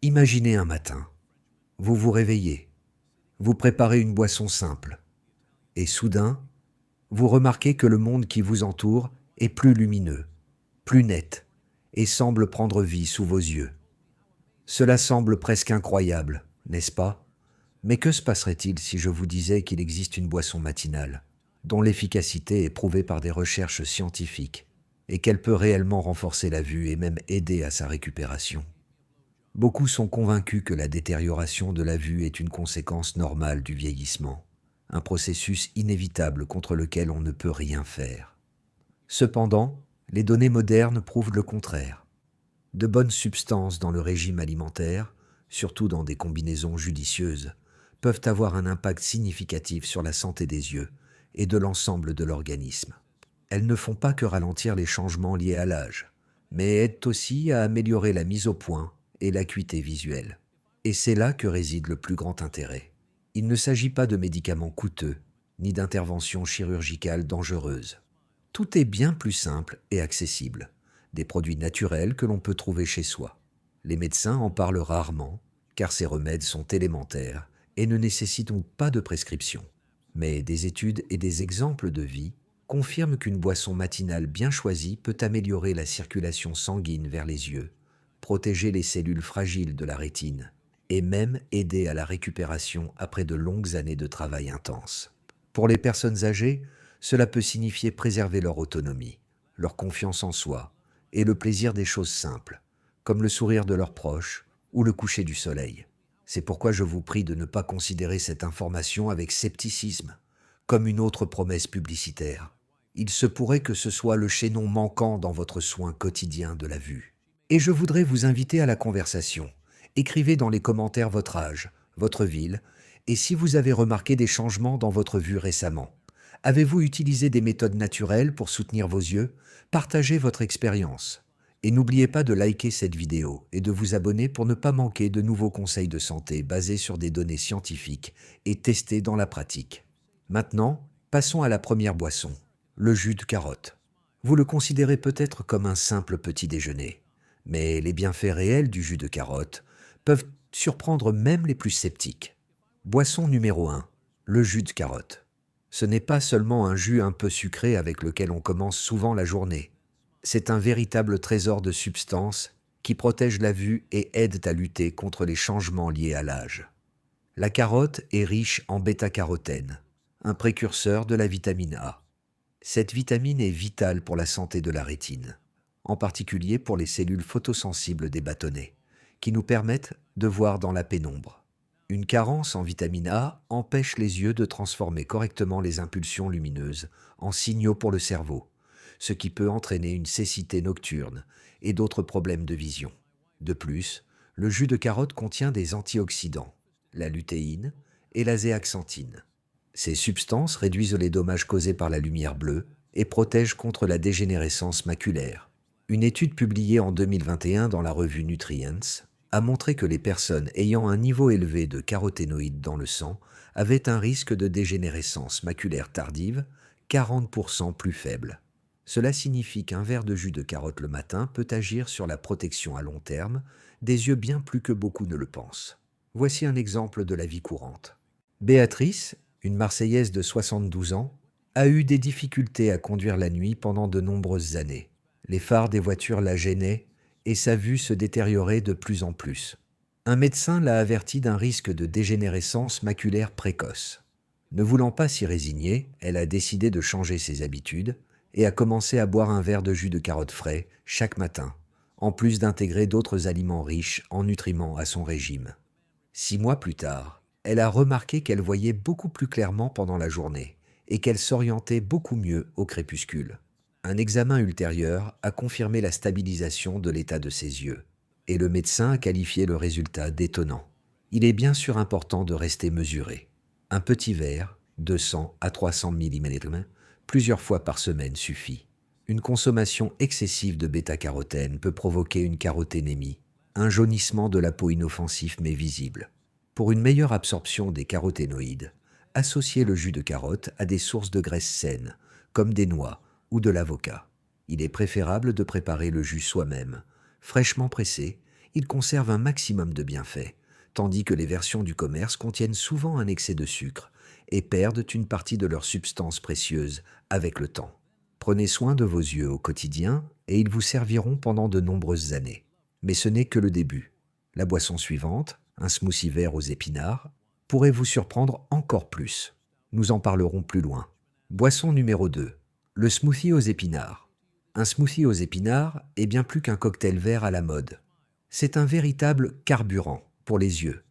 Imaginez un matin, vous vous réveillez, vous préparez une boisson simple, et soudain, vous remarquez que le monde qui vous entoure est plus lumineux, plus net, et semble prendre vie sous vos yeux. Cela semble presque incroyable, n'est-ce pas? Mais que se passerait-il si je vous disais qu'il existe une boisson matinale, dont l'efficacité est prouvée par des recherches scientifiques, et qu'elle peut réellement renforcer la vue et même aider à sa récupération? Beaucoup sont convaincus que la détérioration de la vue est une conséquence normale du vieillissement, un processus inévitable contre lequel on ne peut rien faire. Cependant, les données modernes prouvent le contraire. De bonnes substances dans le régime alimentaire, surtout dans des combinaisons judicieuses, peuvent avoir un impact significatif sur la santé des yeux et de l'ensemble de l'organisme. Elles ne font pas que ralentir les changements liés à l'âge, mais aident aussi à améliorer la mise au point et l'acuité visuelle. Et c'est là que réside le plus grand intérêt. Il ne s'agit pas de médicaments coûteux, ni d'interventions chirurgicales dangereuses. Tout est bien plus simple et accessible. Des produits naturels que l'on peut trouver chez soi. Les médecins en parlent rarement, car ces remèdes sont élémentaires et ne nécessitent donc pas de prescription. Mais des études et des exemples de vie confirment qu'une boisson matinale bien choisie peut améliorer la circulation sanguine vers les yeux, protéger les cellules fragiles de la rétine et même aider à la récupération après de longues années de travail intense. Pour les personnes âgées, cela peut signifier préserver leur autonomie, leur confiance en soi et le plaisir des choses simples, comme le sourire de leurs proches ou le coucher du soleil. C'est pourquoi je vous prie de ne pas considérer cette information avec scepticisme, comme une autre promesse publicitaire. Il se pourrait que ce soit le chaînon manquant dans votre soin quotidien de la vue. Et je voudrais vous inviter à la conversation. Écrivez dans les commentaires votre âge, votre ville, et si vous avez remarqué des changements dans votre vue récemment. Avez-vous utilisé des méthodes naturelles pour soutenir vos yeux? Partagez votre expérience. Et n'oubliez pas de liker cette vidéo et de vous abonner pour ne pas manquer de nouveaux conseils de santé basés sur des données scientifiques et testés dans la pratique. Maintenant, passons à la première boisson, le jus de carotte. Vous le considérez peut-être comme un simple petit déjeuner, mais les bienfaits réels du jus de carotte peuvent surprendre même les plus sceptiques. Boisson numéro 1, le jus de carotte. Ce n'est pas seulement un jus un peu sucré avec lequel on commence souvent la journée. C'est un véritable trésor de substances qui protège la vue et aide à lutter contre les changements liés à l'âge. La carotte est riche en bêta-carotène, un précurseur de la vitamine A. Cette vitamine est vitale pour la santé de la rétine, en particulier pour les cellules photosensibles des bâtonnets, qui nous permettent de voir dans la pénombre. Une carence en vitamine A empêche les yeux de transformer correctement les impulsions lumineuses en signaux pour le cerveau, ce qui peut entraîner une cécité nocturne et d'autres problèmes de vision. De plus, le jus de carotte contient des antioxydants, la lutéine et la zéaxanthine. Ces substances réduisent les dommages causés par la lumière bleue et protègent contre la dégénérescence maculaire. Une étude publiée en 2021 dans la revue Nutrients a montré que les personnes ayant un niveau élevé de caroténoïdes dans le sang avaient un risque de dégénérescence maculaire tardive 40% plus faible. Cela signifie qu'un verre de jus de carotte le matin peut agir sur la protection à long terme des yeux bien plus que beaucoup ne le pensent. Voici un exemple de la vie courante. Béatrice, une Marseillaise de 72 ans, a eu des difficultés à conduire la nuit pendant de nombreuses années. Les phares des voitures la gênaient et sa vue se détériorait de plus en plus. Un médecin l'a avertie d'un risque de dégénérescence maculaire précoce. Ne voulant pas s'y résigner, elle a décidé de changer ses habitudes et a commencé à boire un verre de jus de carotte frais chaque matin, en plus d'intégrer d'autres aliments riches en nutriments à son régime. 6 mois plus tard, elle a remarqué qu'elle voyait beaucoup plus clairement pendant la journée et qu'elle s'orientait beaucoup mieux au crépuscule. Un examen ultérieur a confirmé la stabilisation de l'état de ses yeux, et le médecin a qualifié le résultat d'étonnant. Il est bien sûr important de rester mesuré. Un petit verre, 200 à 300 ml, plusieurs fois par semaine suffit. Une consommation excessive de bêta-carotène peut provoquer une caroténémie, un jaunissement de la peau inoffensif mais visible. Pour une meilleure absorption des caroténoïdes, associez le jus de carotte à des sources de graisse saines, comme des noix ou de l'avocat. Il est préférable de préparer le jus soi-même, fraîchement pressé, il conserve un maximum de bienfaits, tandis que les versions du commerce contiennent souvent un excès de sucre et perdent une partie de leurs substances précieuses avec le temps. Prenez soin de vos yeux au quotidien et ils vous serviront pendant de nombreuses années. Mais ce n'est que le début. La boisson suivante, un smoothie vert aux épinards, pourrait vous surprendre encore plus. Nous en parlerons plus loin. Boisson numéro 2. Le smoothie aux épinards. Un smoothie aux épinards est bien plus qu'un cocktail vert à la mode. C'est un véritable carburant pour les yeux,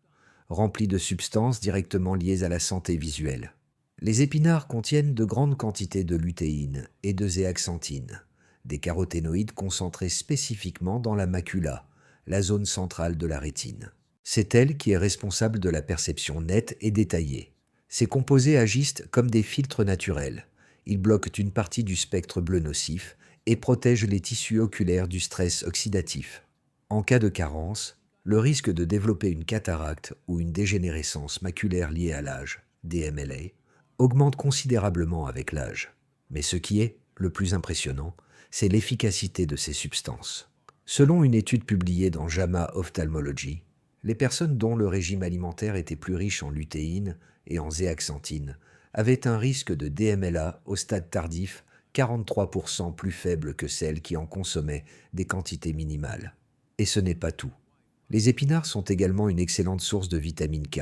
rempli de substances directement liées à la santé visuelle. Les épinards contiennent de grandes quantités de lutéine et de zéaxanthine, des caroténoïdes concentrés spécifiquement dans la macula, la zone centrale de la rétine. C'est elle qui est responsable de la perception nette et détaillée. Ces composés agissent comme des filtres naturels. Ils bloquent une partie du spectre bleu nocif et protègent les tissus oculaires du stress oxydatif. En cas de carence, le risque de développer une cataracte ou une dégénérescence maculaire liée à l'âge, DMLA, augmente considérablement avec l'âge. Mais ce qui est le plus impressionnant, c'est l'efficacité de ces substances. Selon une étude publiée dans JAMA Ophthalmology, les personnes dont le régime alimentaire était plus riche en lutéine et en zéaxanthine avaient un risque de DMLA au stade tardif 43% plus faible que celles qui en consommaient des quantités minimales. Et ce n'est pas tout. Les épinards sont également une excellente source de vitamine K,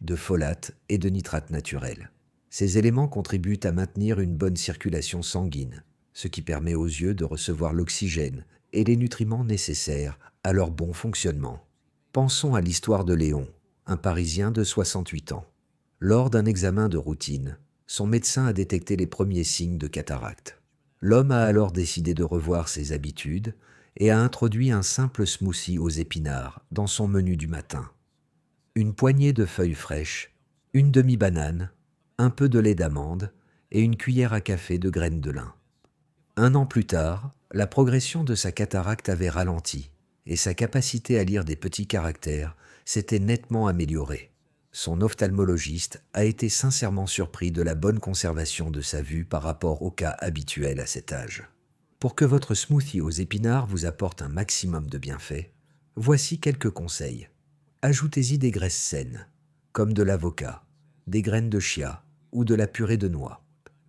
de folate et de nitrate naturel. Ces éléments contribuent à maintenir une bonne circulation sanguine, ce qui permet aux yeux de recevoir l'oxygène et les nutriments nécessaires à leur bon fonctionnement. Pensons à l'histoire de Léon, un Parisien de 68 ans. Lors d'un examen de routine, son médecin a détecté les premiers signes de cataracte. L'homme a alors décidé de revoir ses habitudes et a introduit un simple smoothie aux épinards dans son menu du matin. Une poignée de feuilles fraîches, une demi-banane, un peu de lait d'amande et une cuillère à café de graines de lin. 1 an plus tard, la progression de sa cataracte avait ralenti et sa capacité à lire des petits caractères s'était nettement améliorée. Son ophtalmologiste a été sincèrement surpris de la bonne conservation de sa vue par rapport au cas habituel à cet âge. Pour que votre smoothie aux épinards vous apporte un maximum de bienfaits, voici quelques conseils. Ajoutez-y des graisses saines, comme de l'avocat, des graines de chia ou de la purée de noix.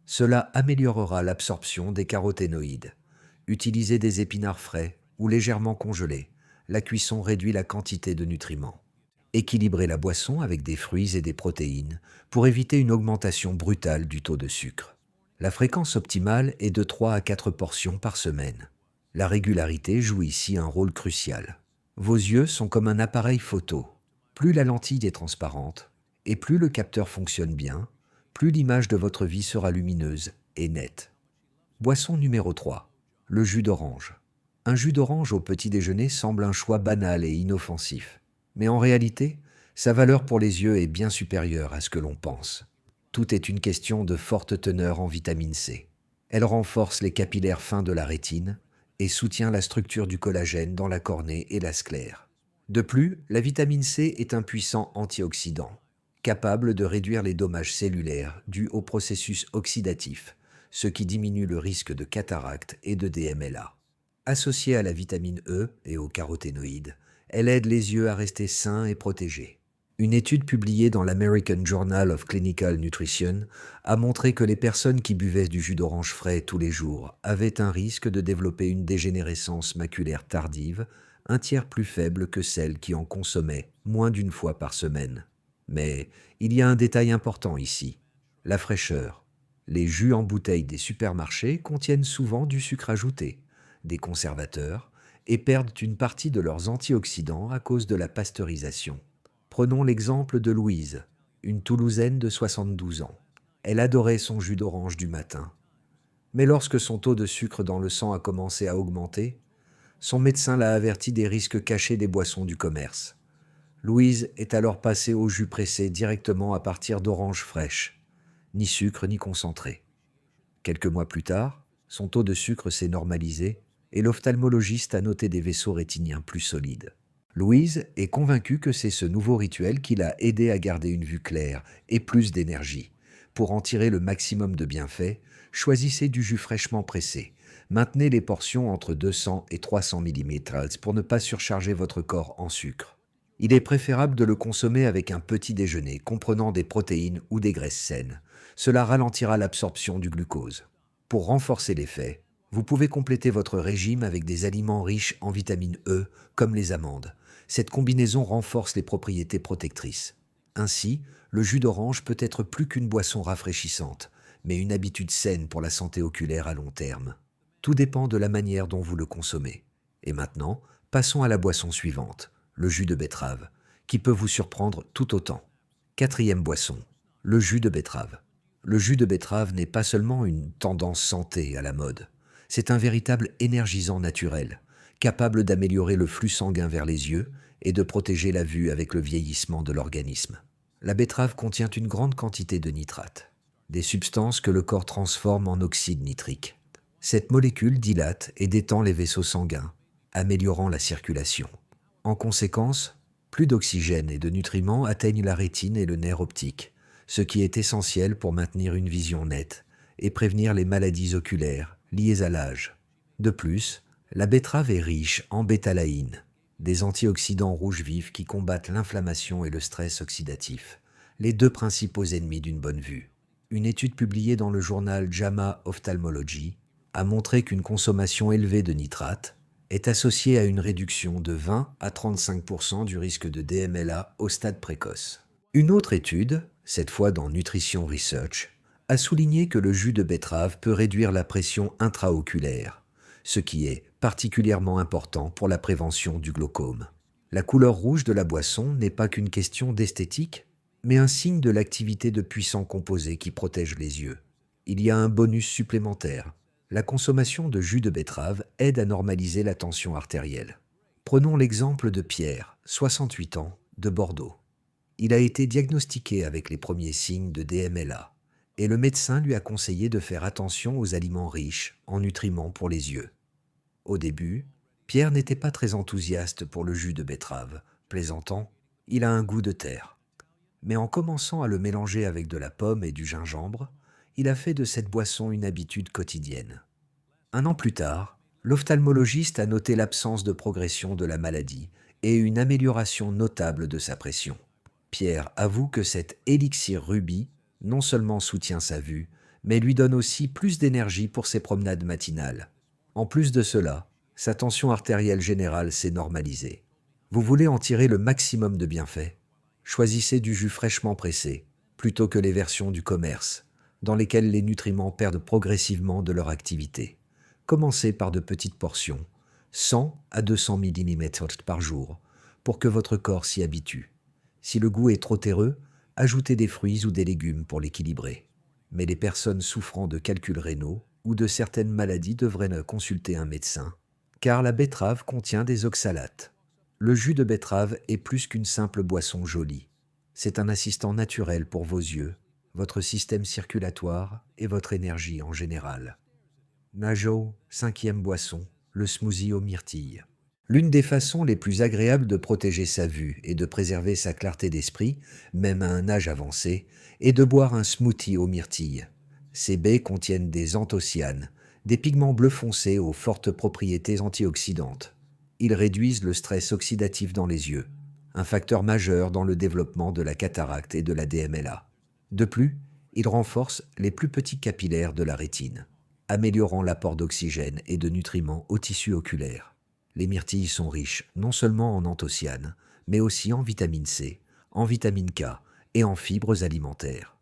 Cela améliorera l'absorption des caroténoïdes. Utilisez des épinards frais ou légèrement congelés. La cuisson réduit la quantité de nutriments. Équilibrez la boisson avec des fruits et des protéines pour éviter une augmentation brutale du taux de sucre. La fréquence optimale est de 3 à 4 portions par semaine. La régularité joue ici un rôle crucial. Vos yeux sont comme un appareil photo. Plus la lentille est transparente et plus le capteur fonctionne bien, plus l'image de votre vie sera lumineuse et nette. Boisson numéro 3. Le jus d'orange. Un jus d'orange au petit déjeuner semble un choix banal et inoffensif. Mais en réalité, sa valeur pour les yeux est bien supérieure à ce que l'on pense. Tout est une question de forte teneur en vitamine C. Elle renforce les capillaires fins de la rétine et soutient la structure du collagène dans la cornée et la sclère. De plus, la vitamine C est un puissant antioxydant, capable de réduire les dommages cellulaires dus au processus oxydatif, ce qui diminue le risque de cataracte et de DMLA. Associée à la vitamine E et aux caroténoïdes, elle aide les yeux à rester sains et protégés. Une étude publiée dans l'American Journal of Clinical Nutrition a montré que les personnes qui buvaient du jus d'orange frais tous les jours avaient un risque de développer une dégénérescence maculaire tardive, un tiers plus faible que celles qui en consommaient moins d'une fois par semaine. Mais il y a un détail important ici, la fraîcheur. Les jus en bouteille des supermarchés contiennent souvent du sucre ajouté, des conservateurs, et perdent une partie de leurs antioxydants à cause de la pasteurisation. Prenons l'exemple de Louise, une Toulousaine de 72 ans. Elle adorait son jus d'orange du matin. Mais lorsque son taux de sucre dans le sang a commencé à augmenter, son médecin l'a averti des risques cachés des boissons du commerce. Louise est alors passée au jus pressé directement à partir d'oranges fraîches, ni sucre ni concentré. Quelques mois plus tard, son taux de sucre s'est normalisé et l'ophtalmologiste a noté des vaisseaux rétiniens plus solides. Louise est convaincue que c'est ce nouveau rituel qui l'a aidé à garder une vue claire et plus d'énergie. Pour en tirer le maximum de bienfaits, choisissez du jus fraîchement pressé, Maintenez les portions entre 200 et 300 ml pour ne pas surcharger votre corps en sucre. Il est préférable de le consommer avec un petit déjeuner comprenant des protéines ou des graisses saines. Cela ralentira l'absorption du glucose. Pour renforcer l'effet, vous pouvez compléter votre régime avec des aliments riches en vitamine E, comme les amandes. Cette combinaison renforce les propriétés protectrices. Ainsi, le jus d'orange peut être plus qu'une boisson rafraîchissante, mais une habitude saine pour la santé oculaire à long terme. Tout dépend de la manière dont vous le consommez. Et maintenant, passons à la boisson suivante, le jus de betterave, qui peut vous surprendre tout autant. Quatrième boisson, le jus de betterave. Le jus de betterave n'est pas seulement une tendance santé à la mode, c'est un véritable énergisant naturel, capable d'améliorer le flux sanguin vers les yeux et de protéger la vue avec le vieillissement de l'organisme. La betterave contient une grande quantité de nitrates, des substances que le corps transforme en oxyde nitrique. Cette molécule dilate et détend les vaisseaux sanguins, améliorant la circulation. En conséquence, plus d'oxygène et de nutriments atteignent la rétine et le nerf optique, ce qui est essentiel pour maintenir une vision nette et prévenir les maladies oculaires liées à l'âge. De plus, la betterave est riche en bétalaïne, des antioxydants rouges vifs qui combattent l'inflammation et le stress oxydatif, les deux principaux ennemis d'une bonne vue. Une étude publiée dans le journal JAMA Ophthalmology a montré qu'une consommation élevée de nitrates est associée à une réduction de 20 à 35% du risque de DMLA au stade précoce. Une autre étude, cette fois dans Nutrition Research, a souligné que le jus de betterave peut réduire la pression intraoculaire, ce qui est particulièrement important pour la prévention du glaucome. La couleur rouge de la boisson n'est pas qu'une question d'esthétique, mais un signe de l'activité de puissants composés qui protègent les yeux. Il y a un bonus supplémentaire. La consommation de jus de betterave aide à normaliser la tension artérielle. Prenons l'exemple de Pierre, 68 ans, de Bordeaux. Il a été diagnostiqué avec les premiers signes de DMLA, et le médecin lui a conseillé de faire attention aux aliments riches en nutriments pour les yeux. Au début, Pierre n'était pas très enthousiaste pour le jus de betterave, plaisantant « il a un goût de terre ». Mais en commençant à le mélanger avec de la pomme et du gingembre, il a fait de cette boisson une habitude quotidienne. Un an plus tard, l'ophtalmologiste a noté l'absence de progression de la maladie et une amélioration notable de sa pression. Pierre avoue que cet élixir rubis non seulement soutient sa vue, mais lui donne aussi plus d'énergie pour ses promenades matinales. En plus de cela, sa tension artérielle générale s'est normalisée. Vous voulez en tirer le maximum de bienfaits? Choisissez du jus fraîchement pressé, plutôt que les versions du commerce, dans lesquelles les nutriments perdent progressivement de leur activité. Commencez par de petites portions, 100 à 200 ml par jour, pour que votre corps s'y habitue. Si le goût est trop terreux, ajoutez des fruits ou des légumes pour l'équilibrer. Mais les personnes souffrant de calculs rénaux ou de certaines maladies devraient consulter un médecin, car la betterave contient des oxalates. Le jus de betterave est plus qu'une simple boisson jolie. C'est un assistant naturel pour vos yeux, votre système circulatoire et votre énergie en général. Najo, 5e boisson, le smoothie aux myrtilles. L'une des façons les plus agréables de protéger sa vue et de préserver sa clarté d'esprit, même à un âge avancé, est de boire un smoothie aux myrtilles. Ces baies contiennent des anthocyanes, des pigments bleus foncés aux fortes propriétés antioxydantes. Ils réduisent le stress oxydatif dans les yeux, un facteur majeur dans le développement de la cataracte et de la DMLA. De plus, ils renforcent les plus petits capillaires de la rétine, améliorant l'apport d'oxygène et de nutriments au tissu oculaire. Les myrtilles sont riches non seulement en anthocyanes, mais aussi en vitamine C, en vitamine K et en fibres alimentaires.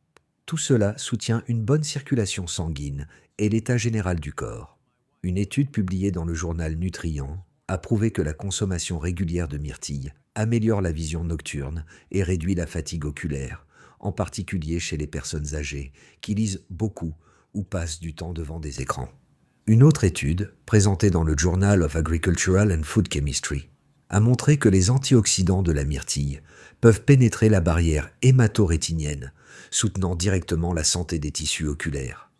Tout cela soutient une bonne circulation sanguine et l'état général du corps. Une étude publiée dans le journal Nutrient a prouvé que la consommation régulière de myrtilles améliore la vision nocturne et réduit la fatigue oculaire, en particulier chez les personnes âgées qui lisent beaucoup ou passent du temps devant des écrans. Une autre étude, présentée dans le Journal of Agricultural and Food Chemistry, a montré que les antioxydants de la myrtille peuvent pénétrer la barrière hémato-rétinienne, soutenant directement la santé des tissus oculaires.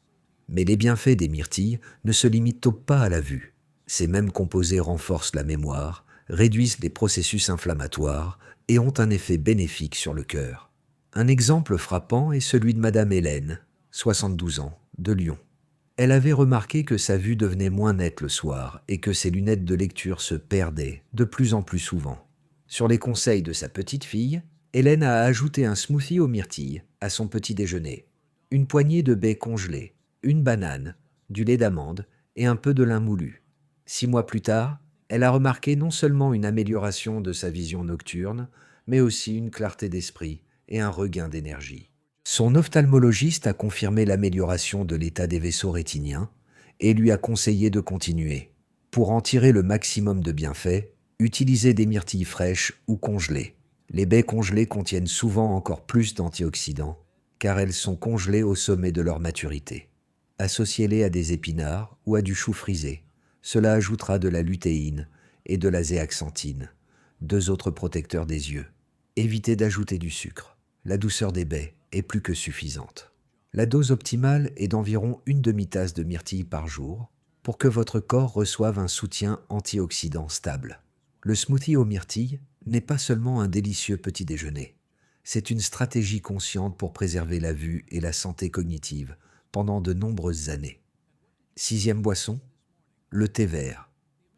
Mais les bienfaits des myrtilles ne se limitent pas à la vue. Ces mêmes composés renforcent la mémoire, réduisent les processus inflammatoires et ont un effet bénéfique sur le cœur. Un exemple frappant est celui de Madame Hélène, 72 ans, de Lyon. Elle avait remarqué que sa vue devenait moins nette le soir et que ses lunettes de lecture se perdaient de plus en plus souvent. Sur les conseils de sa petite fille, Hélène a ajouté un smoothie aux myrtilles à son petit déjeuner, une poignée de baies congelées, une banane, du lait d'amande et un peu de lin moulu. 6 mois plus tard, elle a remarqué non seulement une amélioration de sa vision nocturne, mais aussi une clarté d'esprit et un regain d'énergie. Son ophtalmologiste a confirmé l'amélioration de l'état des vaisseaux rétiniens et lui a conseillé de continuer. Pour en tirer le maximum de bienfaits, utilisez des myrtilles fraîches ou congelées. Les baies congelées contiennent souvent encore plus d'antioxydants, car elles sont congelées au sommet de leur maturité. Associez-les à des épinards ou à du chou frisé. Cela ajoutera de la lutéine et de la zéaxanthine, 2 autres protecteurs des yeux. Évitez d'ajouter du sucre. La douceur des baies est plus que suffisante. La dose optimale est d'environ une demi-tasse de myrtille par jour pour que votre corps reçoive un soutien antioxydant stable. Le smoothie aux myrtilles n'est pas seulement un délicieux petit déjeuner. C'est une stratégie consciente pour préserver la vue et la santé cognitive pendant de nombreuses années. 6e boisson, le thé vert.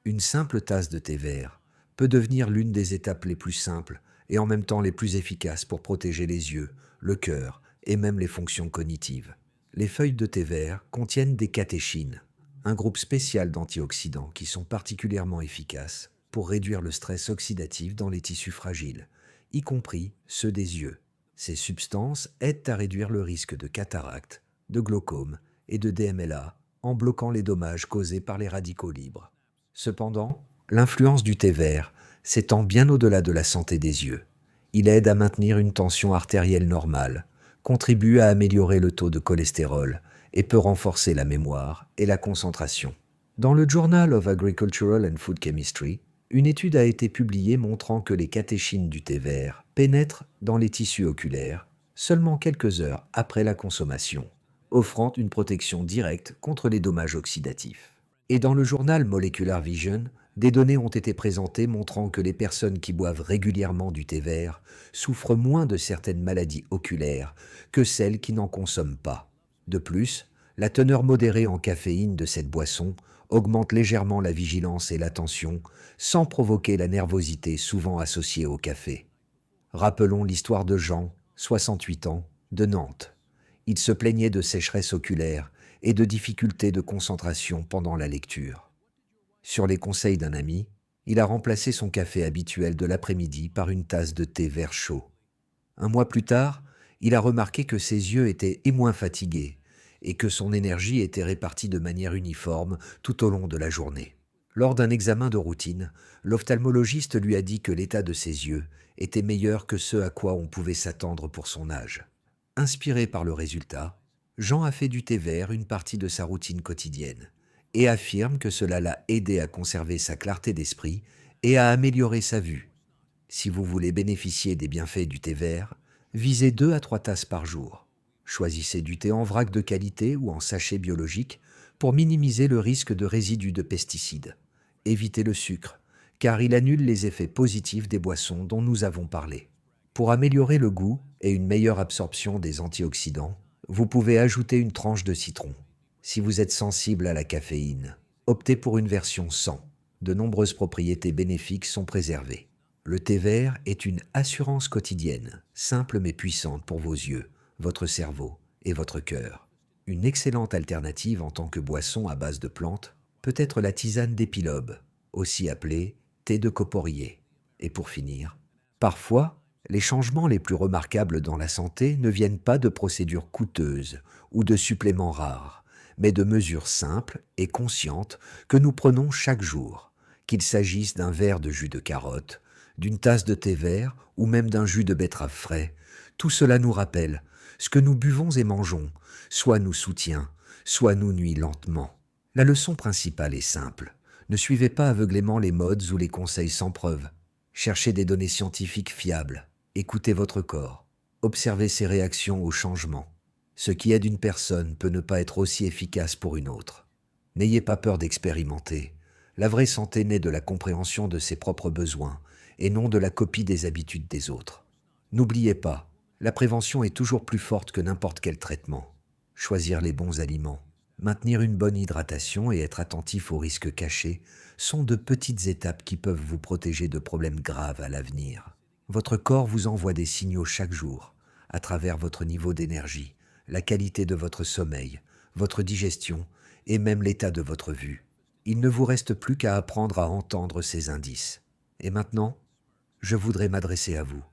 Une simple tasse de thé vert peut devenir l'une des étapes les plus simples et en même temps les plus efficaces pour protéger les yeux, le cœur et même les fonctions cognitives. Les feuilles de thé vert contiennent des catéchines, un groupe spécial d'antioxydants qui sont particulièrement efficaces pour réduire le stress oxydatif dans les tissus fragiles, y compris ceux des yeux. Ces substances aident à réduire le risque de cataracte, de glaucome et de DMLA en bloquant les dommages causés par les radicaux libres. Cependant, l'influence du thé vert s'étend bien au-delà de la santé des yeux. Il aide à maintenir une tension artérielle normale, contribue à améliorer le taux de cholestérol et peut renforcer la mémoire et la concentration. Dans le Journal of Agricultural and Food Chemistry, une étude a été publiée montrant que les catéchines du thé vert pénètrent dans les tissus oculaires seulement quelques heures après la consommation, offrant une protection directe contre les dommages oxydatifs. Et dans le journal Molecular Vision, des données ont été présentées montrant que les personnes qui boivent régulièrement du thé vert souffrent moins de certaines maladies oculaires que celles qui n'en consomment pas. De plus, la teneur modérée en caféine de cette boisson augmente légèrement la vigilance et l'attention sans provoquer la nervosité souvent associée au café. Rappelons l'histoire de Jean, 68 ans, de Nantes. Il se plaignait de sécheresse oculaire et de difficultés de concentration pendant la lecture. Sur les conseils d'un ami, il a remplacé son café habituel de l'après-midi par une tasse de thé vert chaud. 1 mois plus tard, il a remarqué que ses yeux étaient moins fatigués et que son énergie était répartie de manière uniforme tout au long de la journée. Lors d'un examen de routine, l'ophtalmologiste lui a dit que l'état de ses yeux était meilleur que ce à quoi on pouvait s'attendre pour son âge. Inspiré par le résultat, Jean a fait du thé vert une partie de sa routine quotidienne et affirme que cela l'a aidé à conserver sa clarté d'esprit et à améliorer sa vue. Si vous voulez bénéficier des bienfaits du thé vert, visez 2 à 3 tasses par jour. Choisissez du thé en vrac de qualité ou en sachet biologique pour minimiser le risque de résidus de pesticides. Évitez le sucre, car il annule les effets positifs des boissons dont nous avons parlé. Pour améliorer le goût et une meilleure absorption des antioxydants, vous pouvez ajouter une tranche de citron. Si vous êtes sensible à la caféine, optez pour une version sans. De nombreuses propriétés bénéfiques sont préservées. Le thé vert est une assurance quotidienne, simple mais puissante pour vos yeux, votre cerveau et votre cœur. Une excellente alternative en tant que boisson à base de plantes peut être la tisane d'épilobe, aussi appelée thé de coporrier. Et pour finir, parfois, les changements les plus remarquables dans la santé ne viennent pas de procédures coûteuses ou de suppléments rares, mais de mesures simples et conscientes que nous prenons chaque jour, qu'il s'agisse d'un verre de jus de carotte, d'une tasse de thé vert ou même d'un jus de betterave frais. Tout cela nous rappelle ce que nous buvons et mangeons, soit nous soutient, soit nous nuit lentement. La leçon principale est simple. Ne suivez pas aveuglément les modes ou les conseils sans preuve. Cherchez des données scientifiques fiables. Écoutez votre corps. Observez ses réactions au changement. Ce qui aide une personne peut ne pas être aussi efficace pour une autre. N'ayez pas peur d'expérimenter. La vraie santé naît de la compréhension de ses propres besoins et non de la copie des habitudes des autres. N'oubliez pas, la prévention est toujours plus forte que n'importe quel traitement. Choisir les bons aliments, Maintenir une bonne hydratation et être attentif aux risques cachés sont de petites étapes qui peuvent vous protéger de problèmes graves à l'avenir. Votre corps vous envoie des signaux chaque jour, à travers votre niveau d'énergie, la qualité de votre sommeil, votre digestion et même l'état de votre vue. Il ne vous reste plus qu'à apprendre à entendre ces indices. Et maintenant, je voudrais m'adresser à vous.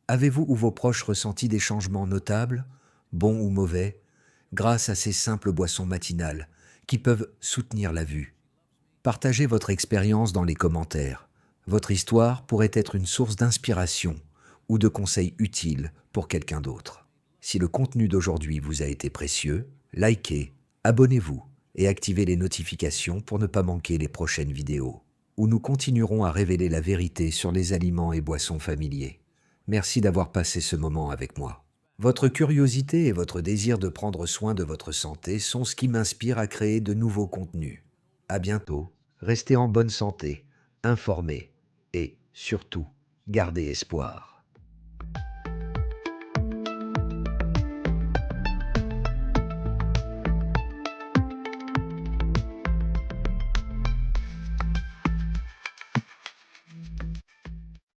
Avez-vous ou vos proches ressenti des changements notables, bons ou mauvais, grâce à ces simples boissons matinales qui peuvent soutenir la vue? Partagez votre expérience dans les commentaires. Votre histoire pourrait être une source d'inspiration ou de conseils utiles pour quelqu'un d'autre. Si le contenu d'aujourd'hui vous a été précieux, likez, abonnez-vous et activez les notifications pour ne pas manquer les prochaines vidéos, où nous continuerons à révéler la vérité sur les aliments et boissons familiers. Merci d'avoir passé ce moment avec moi. Votre curiosité et votre désir de prendre soin de votre santé sont ce qui m'inspire à créer de nouveaux contenus. À bientôt, restez en bonne santé, informés et, surtout, gardez espoir.